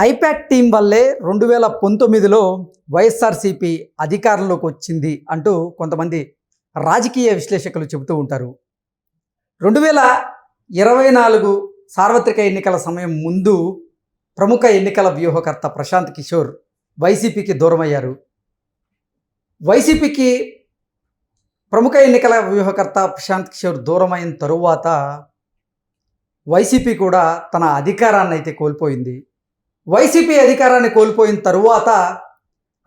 I-PAC team వల్లే 2019లో వైఎస్ఆర్సీపీ అధికారంలోకి వచ్చింది అంటూ కొంతమంది రాజకీయ విశ్లేషకులు చెబుతూ ఉంటారు. 2024 సార్వత్రిక ఎన్నికల సమయం ముందు ప్రముఖ ఎన్నికల వ్యూహకర్త ప్రశాంత్ కిషోర్ వైసీపీకి దూరమయ్యారు. వైసీపీకి ప్రముఖ ఎన్నికల వ్యూహకర్త ప్రశాంత్ కిషోర్ దూరమైన తరువాత వైసీపీ కూడా తన అధికారాన్ని అయితే కోల్పోయింది. వైసీపీ అధికారాన్ని కోల్పోయిన తరువాత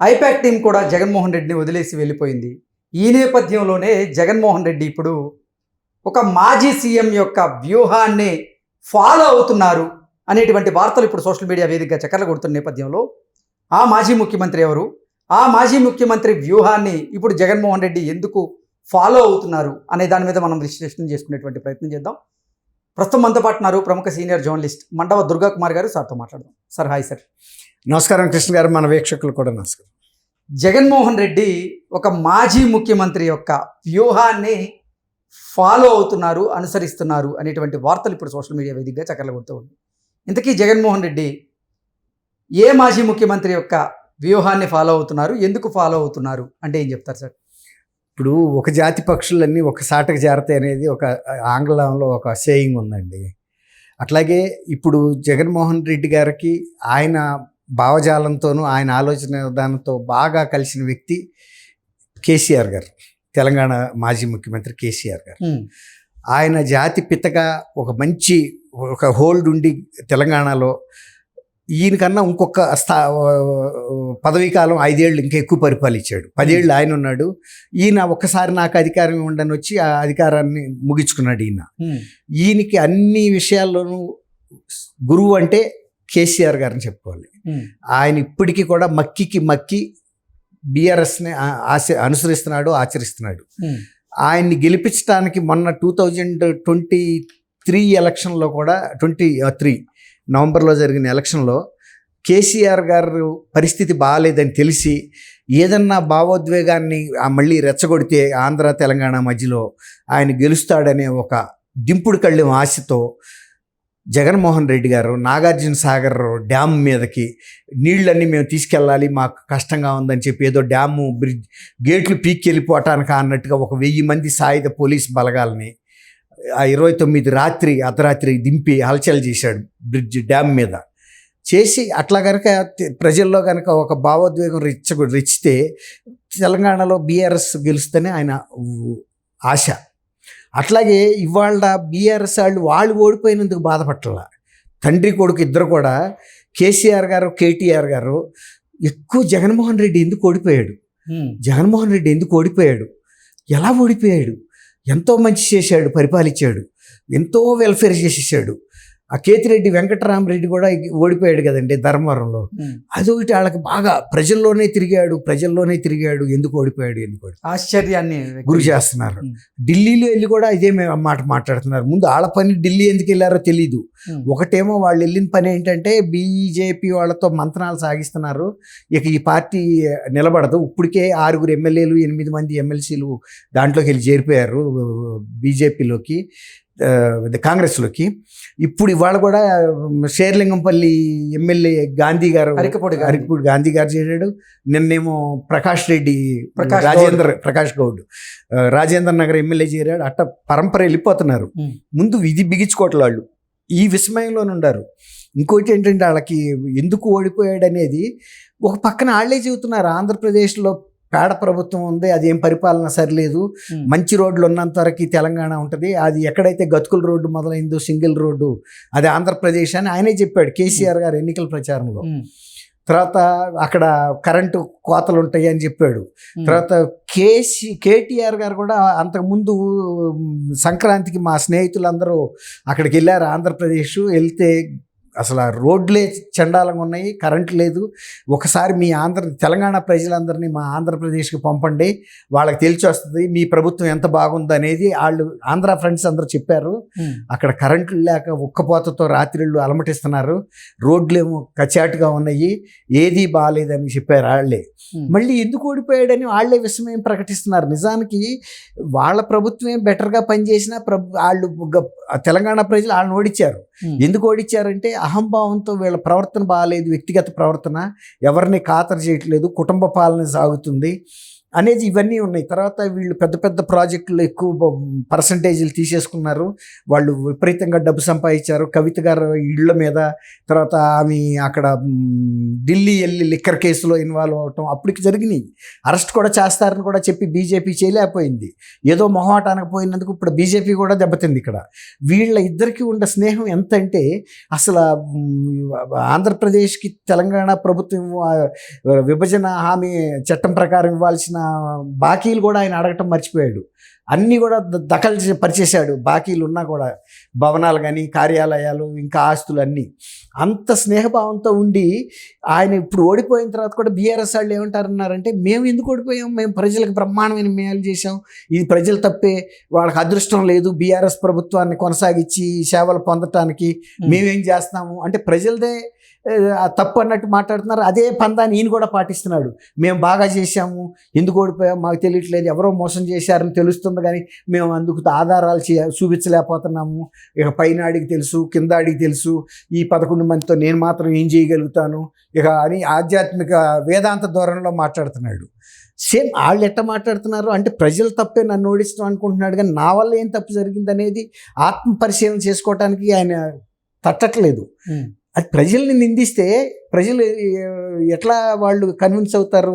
ఐపాక్ టీం కూడా జగన్మోహన్ రెడ్డిని వదిలేసి వెళ్ళిపోయింది. ఈ నేపథ్యంలోనే జగన్మోహన్ రెడ్డి ఇప్పుడు ఒక మాజీ సీఎం యొక్క వ్యూహాన్ని ఫాలో అవుతున్నారు అనేటువంటి వార్తలు ఇప్పుడు సోషల్ మీడియా వేదికగా చక్కర్లు కొడుతున్న నేపథ్యంలో ఆ మాజీ ముఖ్యమంత్రి ఎవరు, ఆ మాజీ ముఖ్యమంత్రి వ్యూహాన్ని ఇప్పుడు జగన్మోహన్ రెడ్డి ఎందుకు ఫాలో అవుతున్నారు అనే దాని మీద మనం విశ్లేషణ చేసుకునేటువంటి ప్రయత్నం చేద్దాం. ప్రస్తుతం మనతో పాటు ఉన్నారు ప్రముఖ సీనియర్ జర్నలిస్ట్ మండవ దుర్గా కుమార్ గారు. సార్తో మాట్లాడదాం. Sir hi sir. నమస్కారం కృష్ణ గారు, మన వీక్షకులు కూడా నమస్కారం. జగన్మోహన్ రెడ్డి ఒక మాజీ ముఖ్యమంత్రి యొక్క వ్యూహాన్ని ఫాలో అవుతున్నారు, అనుసరిస్తున్నారు అనేటువంటి వార్తలు ఇప్పుడు సోషల్ మీడియా వేదికగా చక్కర్లు కొడుతూ ఉంది. ఇంతకీ జగన్మోహన్ రెడ్డి ఏ మాజీ ముఖ్యమంత్రి యొక్క వ్యూహాన్ని ఫాలో అవుతున్నారు, ఎందుకు ఫాలో అవుతున్నారు అంటే ఏం చెప్తారు సార్? ఇప్పుడు ఒక జాతి పక్షులన్నీ ఒక సాటకు చేరతాయి అనేది ఒక ఆంగ్లంలో ఒక సేయింగ్ ఉందండి. అట్లాగే ఇప్పుడు జగన్మోహన్ రెడ్డి గారికి ఆయన భావజాలంతోనూ ఆయన ఆలోచన విధానంతో బాగా కలిసిన వ్యక్తి కేసీఆర్ గారు, తెలంగాణ మాజీ ముఖ్యమంత్రి కేసీఆర్ గారు. ఆయన జాతి పితగా ఒక హోల్డ్ ఉండి తెలంగాణలో ఈయనకన్నా ఇంకొక పదవీ కాలం 5 ఏళ్ళు ఇంకా ఎక్కువ పరిపాలించాడు. 10 ఏళ్ళు ఆయన ఉన్నాడు. ఈయన ఒక్కసారి నాకు అధికారం ఇవ్వండి వచ్చి ఆ అధికారాన్ని ముగించుకున్నాడు. ఈయనకి అన్ని విషయాల్లోనూ గురువు అంటే కేసీఆర్ గారిని చెప్పుకోవాలి. ఆయన ఇప్పటికీ కూడా మక్కి బీఆర్ఎస్ని అనుసరిస్తున్నాడు, ఆచరిస్తున్నాడు. ఆయన్ని గెలిపించడానికి మొన్న 2023 ఎలక్షన్లో కూడా 23 నవంబర్లో జరిగిన ఎలక్షన్లో కేసీఆర్ గారు పరిస్థితి బాగాలేదని తెలిసి ఏదన్నా భావోద్వేగాన్ని మళ్ళీ రెచ్చగొడితే ఆంధ్ర తెలంగాణ మధ్యలో ఆయన గెలుస్తాడనే ఒక దింపుడు కళ్ళెం ఆశతో జగన్మోహన్ రెడ్డి గారు నాగార్జున సాగర్ డ్యామ్ మీదకి నీళ్ళన్నీ మేము తీసుకెళ్ళాలి, మాకు కష్టంగా ఉందని చెప్పి ఏదో డ్యాము బ్రిడ్జ్ గేట్లు పీక్కి వెళ్ళిపోవటానికి అన్నట్టుగా ఒక 1000 మంది సాయుధ పోలీస్ బలగాల్ని ఆ 29 అర్ధరాత్రి దింపి హల్చల్ చేశాడు బ్రిడ్జ్ డ్యామ్ మీద చేసి. అట్లా కనుక ప్రజల్లో కనుక ఒక భావోద్వేగం రెచ్చితే తెలంగాణలో బీఆర్ఎస్ గెలుస్తేనే ఆయన ఆశ. అట్లాగే ఇవాళ బీఆర్ఎస్ వాళ్ళు ఓడిపోయినందుకు బాధపడాల. తండ్రి కొడుకు ఇద్దరు కూడా కేసీఆర్ గారు, కేటీఆర్ గారు ఎక్కువ జగన్మోహన్ రెడ్డి ఎందుకు ఓడిపోయాడు, ఎలా ఓడిపోయాడు, ఎంతో మంచి చేశాడు, పరిపాలించాడు, ఎంతో వెల్ఫేర్ చేసేసాడు. ఆ కేతిరెడ్డి వెంకటరామరెడ్డి కూడా ఓడిపోయాడు కదండి ధర్మవరంలో. అదొకటి వాళ్ళకి బాగా ప్రజల్లోనే తిరిగాడు, ఎందుకు ఓడిపోయాడు ఆశ్చర్యాన్ని గురి చేస్తున్నారు. ఢిల్లీలో వెళ్ళి కూడా ఇదే మాట మాట్లాడుతున్నారు. ముందు వాళ్ళ పని ఢిల్లీ ఎందుకు వెళ్ళారో తెలీదు. ఒకటేమో వాళ్ళు వెళ్ళిన పని ఏంటంటే బీజేపీ వాళ్ళతో మంత్రాలు సాగిస్తున్నారు, ఇక ఈ పార్టీ నిలబడదు. ఇప్పటికే 6 ఎమ్మెల్యేలు 8 మంది ఎమ్మెల్సీలు దాంట్లోకి వెళ్ళి చేరిపోయారు బీజేపీలోకి, కాంగ్రెస్లోకి. ఇప్పుడు ఇవాళ కూడా షేర్లింగంపల్లి ఎమ్మెల్యే గాంధీ గారు, అరికపూడి గాంధీ గారు చేరాడు. నిన్నేమో ప్రకాష్ గౌడ్ రాజేంద్ర నగర్ ఎమ్మెల్యే చేరాడు. అట్ట పరంపర వెళ్ళిపోతున్నారు. ముందు ఇది బిగించుకోవట్లే వాళ్ళు, ఈ విస్మయంలోనే ఉన్నారు. ఇంకోటి ఏంటంటే వాళ్ళకి ఎందుకు ఓడిపోయాడు అనేది ఒక పక్కన వాళ్ళే చెబుతున్నారు. ఆంధ్రప్రదేశ్లో పేడ ప్రభుత్వం ఉంది, అదేం పరిపాలన సరిలేదు, మంచి రోడ్లు ఉన్నంత వరకు తెలంగాణ ఉంటుంది, అది ఎక్కడైతే గతుకుల రోడ్డు మొదలైందో సింగిల్ రోడ్డు అది ఆంధ్రప్రదేశ్ అని ఆయనే చెప్పాడు కేసీఆర్ గారు ఎన్నికల ప్రచారంలో. తర్వాత అక్కడ కరెంటు కోతలు ఉంటాయి అని చెప్పాడు. తర్వాత కేటీఆర్ గారు కూడా అంతకుముందు సంక్రాంతికి మా స్నేహితులందరూ అక్కడికి వెళ్ళారు ఆంధ్రప్రదేశ్. వెళ్తే అసలు ఆ రోడ్లే చండాలంగా ఉన్నాయి, కరెంట్ లేదు. ఒకసారి మీ తెలంగాణ ప్రజలందరినీ మా ఆంధ్రప్రదేశ్కి పంపండి, వాళ్ళకి తెలిసి వస్తుంది మీ ప్రభుత్వం ఎంత బాగుంది అనేది వాళ్ళు ఆంధ్ర ఫ్రెండ్స్ అందరూ చెప్పారు. అక్కడ కరెంట్లు లేక ఉక్కపోతతో రాత్రిళ్ళు అలమటిస్తున్నారు, రోడ్లేమో కచాటుగా ఉన్నాయి, ఏదీ బాగాలేదని చెప్పారు వాళ్ళే. మళ్ళీ ఎందుకు ఓడిపోయాడని వాళ్ళే విస్మయం ప్రకటిస్తున్నారు. నిజానికి వాళ్ళ ప్రభుత్వమే బెటర్గా పనిచేసినా వాళ్ళు తెలంగాణ ప్రజలు వాళ్ళని ఓడించారు. ఎందుకు ఓడించారంటే అహంభావంతో వీళ్ళ ప్రవర్తన బాగాలేదు, వ్యక్తిగత ప్రవర్తన, ఎవరిని ఖాతరు చేయట్లేదు, కుటుంబ పాలన సాగుతుంది అనేది ఇవన్నీ ఉన్నాయి. తర్వాత వీళ్ళు పెద్ద పెద్ద ప్రాజెక్టులు ఎక్కువ పర్సంటేజీలు తీసేసుకున్నారు, వాళ్ళు విపరీతంగా డబ్బు సంపాదించారు. కవిత గారు ఇళ్ళ మీద, తర్వాత ఆమె అక్కడ ఢిల్లీ వెళ్ళి లిక్కర్ కేసులో ఇన్వాల్వ్ అవటం అప్పటికి జరిగినాయి. అరెస్ట్ కూడా చేస్తారని కూడా చెప్పి బీజేపీ చేయలేకపోయింది. ఏదో మొహమాటానికి పోయినందుకు ఇప్పుడు బీజేపీ కూడా దెబ్బతింది. ఇక్కడ వీళ్ళ ఇద్దరికి ఉన్న స్నేహం ఎంత అంటే అసలు ఆంధ్రప్రదేశ్కి తెలంగాణ ప్రభుత్వం విభజన హామీ చట్టం ప్రకారం ఇవ్వాల్సిన బాకీలు కూడా ఆయన అడగటం మర్చిపోయాడు. అన్నీ కూడా దఖలు పరిచేశాడు. బాకీలు ఉన్నా కూడా భవనాలు కానీ, కార్యాలయాలు, ఇంకా ఆస్తులు అన్నీ. అంత స్నేహభావంతో ఉండి ఆయన ఇప్పుడు ఓడిపోయిన తర్వాత కూడా బీఆర్ఎస్ వాళ్ళు ఏమంటారన్నారంటే, మేము ఎందుకు ఓడిపోయాం, మేము ప్రజలకు బ్రహ్మాండమైన మేలు చేశాం, ఇది ప్రజలు తప్పే, వాళ్ళకి అదృష్టం లేదు బీఆర్ఎస్ ప్రభుత్వాన్ని కొనసాగించి సేవలు పొందటానికి, మేమేం చేస్తాము అంటే ప్రజలదే తప్పు అన్నట్టు మాట్లాడుతున్నారు. అదే పందాన్ని ఈయన కూడా పాటిస్తున్నాడు. మేము బాగా చేశాము, ఎందుకు ఓడిపోయాం మాకు తెలియట్లేదు, ఎవరో మోసం చేశారని తెలుస్తుంది కానీ మేము అందుకు ఆధారాలు చూపించలేకపోతున్నాము, ఇక పైన అడిగి తెలుసు, కింద అడిగి తెలుసు, ఈ 11 మందితో నేను మాత్రం ఏం చేయగలుగుతాను ఇక అని ఆధ్యాత్మిక వేదాంత ధోరణిలో మాట్లాడుతున్నాడు. సేమ్ వాళ్ళు ఎట్ట మాట్లాడుతున్నారు అంటే ప్రజలు తప్పే నన్ను ఓడిస్తాం అనుకుంటున్నాడు, కానీ నా వల్ల ఏం తప్పు జరిగింది అనేది ఆత్మ పరిశీలన చేసుకోవటానికి ఆయన తట్టట్లేదు. అది ప్రజల్ని నిందిస్తే ప్రజలు ఎట్లా వాళ్ళు కన్విన్స్ అవుతారు?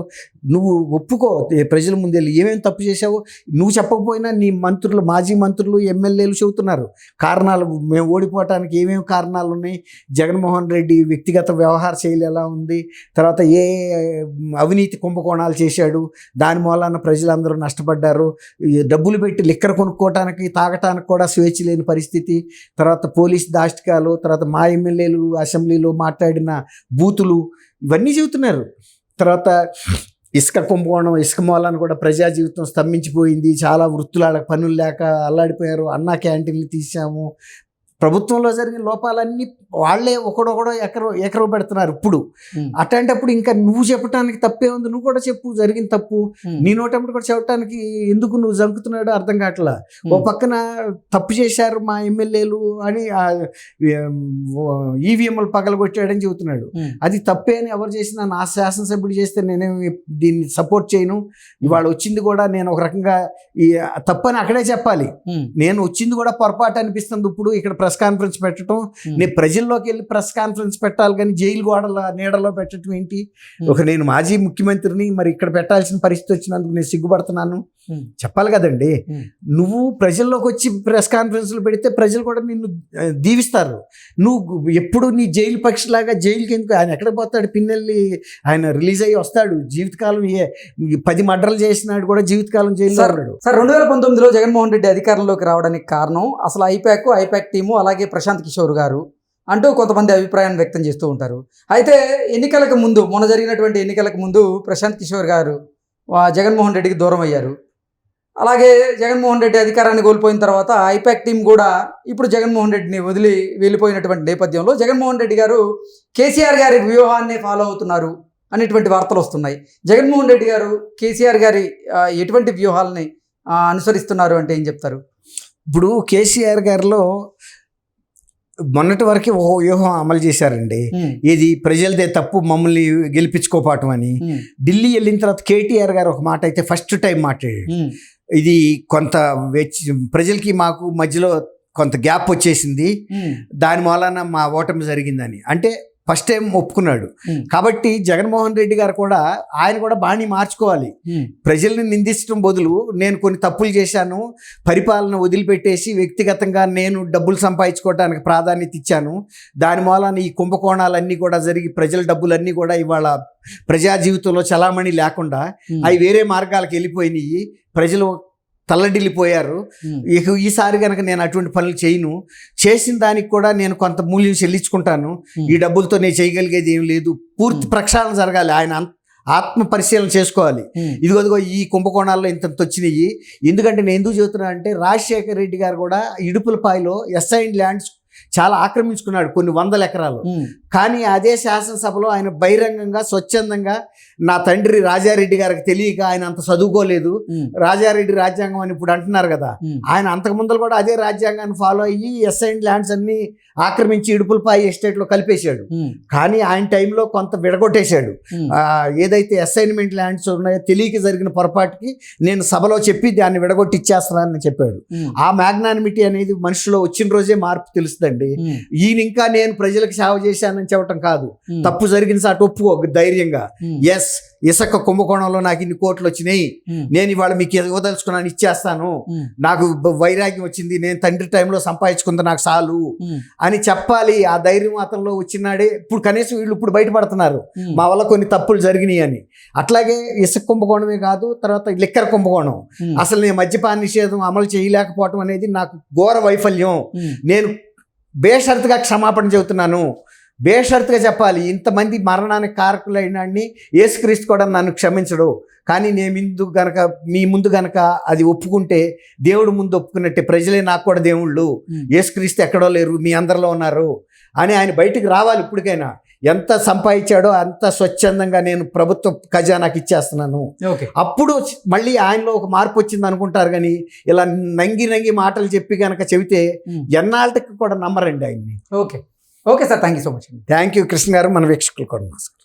నువ్వు ఒప్పుకో, ప్రజల ముందు వెళ్ళి ఏమేమి తప్పు చేసావో నువ్వు చెప్పకపోయినా నీ మంత్రులు, మాజీ మంత్రులు, ఎమ్మెల్యేలు చెబుతున్నారు కారణాలు, మేము ఓడిపోవటానికి ఏమేమి కారణాలు ఉన్నాయి, జగన్మోహన్ రెడ్డి వ్యక్తిగత వ్యవహార శైలి ఎలా ఉంది, తర్వాత ఏ అవినీతి కుంభకోణాలు చేశాడు, దాని మూలాన ప్రజలందరూ నష్టపడ్డారు, డబ్బులు పెట్టి లిక్కర్ కొనుక్కోవటానికి తాగటానికి కూడా స్వేచ్ఛ లేని పరిస్థితి, తర్వాత పోలీస్ దాష్టికాలు, తర్వాత మా ఎమ్మెల్యేలు అసెంబ్లీలో మాట్లాడిన బూతులు, ఇవన్నీ చెబుతున్నారు. తర్వాత ఇసుక కుంభకోణం, ఇసుక మూలాన్ని కూడా ప్రజా జీవితం స్తంభించిపోయింది, చాలా వృత్తులకు పనులు లేక అల్లాడిపోయారు, అన్నా క్యాంటీన్లు తీసాము, ప్రభుత్వంలో జరిగిన లోపాలన్నీ వాళ్ళే ఒకడొకడో ఎకరో పెడుతున్నారు. ఇప్పుడు అట్లాంటప్పుడు ఇంకా నువ్వు చెప్పడానికి తప్పే ఉంది, నువ్వు కూడా చెప్పు జరిగిన తప్పు, నీ నోటప్పుడు కూడా చెప్పడానికి ఎందుకు నువ్వు జంకుతున్నాడో అర్థం కావట్లా. ఓ పక్కన తప్పు చేశారు మా ఎమ్మెల్యేలు అని ఈవీఎంలు పగలగొట్టాడని చెబుతున్నాడు. అది తప్పే అని ఎవరు చేసినా, నా శాసనసభ్యుడు చేస్తే నేనేమి దీన్ని సపోర్ట్ చేయను, ఇవాళ వచ్చింది కూడా నేను ఒక రకంగా తప్పని అక్కడే చెప్పాలి, నేను వచ్చింది కూడా పొరపాటు అనిపిస్తుంది. ఇప్పుడు ఇక్కడ ప్రెస్ కాన్ఫరెన్స్ పెట్టడం, నేను ప్రజల్లోకి వెళ్ళి ప్రెస్ కాన్ఫరెన్స్ పెట్టాలి కానీ జైలు గోడల నీడలో పెట్టడం ఏంటి? నేను మాజీ ముఖ్యమంత్రిని, మరి ఇక్కడ పెట్టాల్సిన పరిస్థితి వచ్చినందుకు నేను సిగ్గుపడుతున్నాను చెప్పాలి కదండి. నువ్వు ప్రజల్లోకి వచ్చి ప్రెస్ కాన్ఫరెన్స్లు పెడితే ప్రజలు కూడా నిన్ను దీవిస్తారు. నువ్వు ఎప్పుడు నీ జైలు పక్షిలాగా జైలుకి ఎందుకు, ఆయన ఎక్కడ పోతాడు, పిన్నెల్లి ఆయన రిలీజ్ అయ్యి వస్తాడు, జీవితకాలం 10 మర్డర్లు చేసినాడు కూడా జీవితకాలం జైల్లో ఉన్నాడు. సార్ 2019లో జగన్మోహన్ రెడ్డి అధికారంలోకి రావడానికి కారణం అసలు ఐపాక్ టీము, అలాగే ప్రశాంత్ కిషోర్ గారు అంటూ కొంతమంది అభిప్రాయాన్ని వ్యక్తం చేస్తూ ఉంటారు. అయితే ఎన్నికలకు ముందు, మొన్న జరిగినటువంటి ఎన్నికలకు ముందు ప్రశాంత్ కిషోర్ గారు జగన్మోహన్ రెడ్డికి దూరం అయ్యారు. అలాగే జగన్మోహన్ రెడ్డి అధికారాన్ని కోల్పోయిన తర్వాత ఐపాక్ టీం కూడా ఇప్పుడు జగన్మోహన్ రెడ్డిని వదిలి వెళ్ళిపోయినటువంటి నేపథ్యంలో జగన్మోహన్ రెడ్డి గారు కేసీఆర్ గారి వ్యూహాన్ని ఫాలో అవుతున్నారు అనేటువంటి వార్తలు వస్తున్నాయి. జగన్మోహన్ రెడ్డి గారు కేసీఆర్ గారి ఎటువంటి వ్యూహాలని అనుసరిస్తున్నారు అంటే ఏం చెప్తారు? ఇప్పుడు కేసీఆర్ గారిలో మొన్నటి వరకు ఓ వ్యూహం అమలు చేశారండి. ఇది ప్రజలదే తప్పు, మమ్మల్ని గెలిపించుకోపాటం అని. ఢిల్లీ వెళ్ళిన తర్వాత కేటీఆర్ గారు ఒక మాట అయితే ఫస్ట్ టైం మాట్లాడాడు, ఇది కొంత ప్రజలకి మాకు మధ్యలో కొంత గ్యాప్ వచ్చేసింది, దాని మూలాన మా ఓటమి జరిగిందని. అంటే ఫస్ట్ టైం ఒప్పుకున్నాడు. కాబట్టి జగన్మోహన్ రెడ్డి గారు కూడా ఆయన కూడా బాణీ మార్చుకోవాలి. ప్రజల్ని నిందించడం బదులు నేను కొన్ని తప్పులు చేశాను, పరిపాలన వదిలిపెట్టేసి వ్యక్తిగతంగా నేను డబ్బులు సంపాదించుకోవడానికి ప్రాధాన్యత ఇచ్చాను, దాని మూలాన ఈ కుంభకోణాలన్నీ కూడా జరిగి ప్రజల డబ్బులన్నీ కూడా ఇవాళ ప్రజా జీవితంలో చలామణి లేకుండా అవి వేరే మార్గాలకు వెళ్ళిపోయినాయి, ప్రజలు తల్లడిల్లిపోయారు. ఇక ఈసారి కనుక నేను అటువంటి పనులు చేయను, చేసిన దానికి కూడా నేను కొంత మూల్యం చెల్లించుకుంటాను, ఈ డబ్బులతో నేను చేయగలిగేది ఏం లేదు, పూర్తి ప్రక్షాళన జరగాలి, ఆయన ఆత్మ పరిశీలన చేసుకోవాలి. ఇదిగో ఈ కుంభకోణాల్లో ఇంత వచ్చినాయి. ఎందుకంటే నేను ఎందుకు చెబుతున్నా అంటే రాజశేఖర రెడ్డి గారు కూడా ఇడుపులపాయలో ఎస్ఐన్ ల్యాండ్స్ చాలా ఆక్రమించుకున్నాడు, కొన్ని 100 ఎకరాలు. కానీ అదే శాసనసభలో ఆయన బహిరంగంగా స్వచ్ఛందంగా నా తండ్రి రాజారెడ్డి గారికి తెలియక ఆయన అంత చదువుకోలేదు, రాజారెడ్డి రాజ్యాంగం అని ఇప్పుడు అంటున్నారు కదా, ఆయన అంతకు ముందర కూడా అదే రాజ్యాంగాన్ని ఫాలో అయ్యి అసైన్డ్ ల్యాండ్స్ అన్ని ఆక్రమించి ఇడుపులపాయి ఎస్టేట్లో కలిపేశాడు. కానీ ఆయన టైంలో కొంత విడగొట్టేశాడు. ఏదైతే అసైన్మెంట్ ల్యాండ్స్ ఉన్నాయో తెలియక జరిగిన పొరపాటుకి నేను సభలో చెప్పి దాన్ని విడగొట్టి ఇచ్చేస్తానని చెప్పాడు. ఆ మ్యాగ్నానిమిటీ అనేది మనిషిలో వచ్చిన రోజే మార్పు తెలుస్తుందండి. ఈయన ఇంకా నేను ప్రజలకు సేవ చేశానని చెప్పటం కాదు, తప్పు జరిగిన సాటి ఒప్పుకో ధైర్యంగా, ఎస్ ఇసుక కుంభకోణంలో నాకు ఇన్ని కోట్లు వచ్చినాయి, నేను ఇవాళ మీకు ఇవ్వదలుచుకున్నాను, ఇచ్చేస్తాను, నాకు వైరాగ్యం వచ్చింది, నేను తండ్రి టైంలో సంపాదించుకుంది నాకు చాలు అని చెప్పాలి. ఆ ధైర్యం అతనిలో వచ్చినాడే ఇప్పుడు కనీసం వీళ్ళు ఇప్పుడు బయటపడుతున్నారు మా వల్ల కొన్ని తప్పులు జరిగినాయి అని. అట్లాగే ఇసుక కుంభకోణమే కాదు, తర్వాత లిక్కర్ కుంభకోణం, అసలు నేను మద్యపాన నిషేధం అమలు చేయలేకపోవటం అనేది నాకు ఘోర వైఫల్యం. నేను బేషరతుగా క్షమాపణ చెబుతున్నాను, బేషరతుగా చెప్పాలి. ఇంతమంది మరణానికి కారకులైనాన్ని యేసుక్రీస్తు కూడా నన్ను క్షమించడు, కానీ నేను మీ ముందు గనక అది ఒప్పుకుంటే దేవుడు ముందు ఒప్పుకున్నట్టే, ప్రజలే నాకు కూడా దేవుళ్ళు, యేసుక్రీస్తు ఎక్కడో లేరు, మీ అందరిలో ఉన్నారు అని ఆయన బయటికి రావాలి. ఇప్పటికైనా ఎంత సంపాదించాడో అంత స్వచ్ఛందంగా నేను ప్రభుత్వ ఖజానాకి ఇచ్చేస్తున్నాను. అప్పుడు మళ్ళీ ఆయనలో ఒక మార్పు వచ్చింది అనుకుంటారు. కానీ ఇలా నంగి మాటలు చెప్పి కనుక చెబితే ఎన్నాళ్ళకి కూడా నమ్మరండి ఆయన్ని. Okay sir, thank you so much. Thank you Krishna గారు, మన వీక్షకులు కూడా నమస్కారం.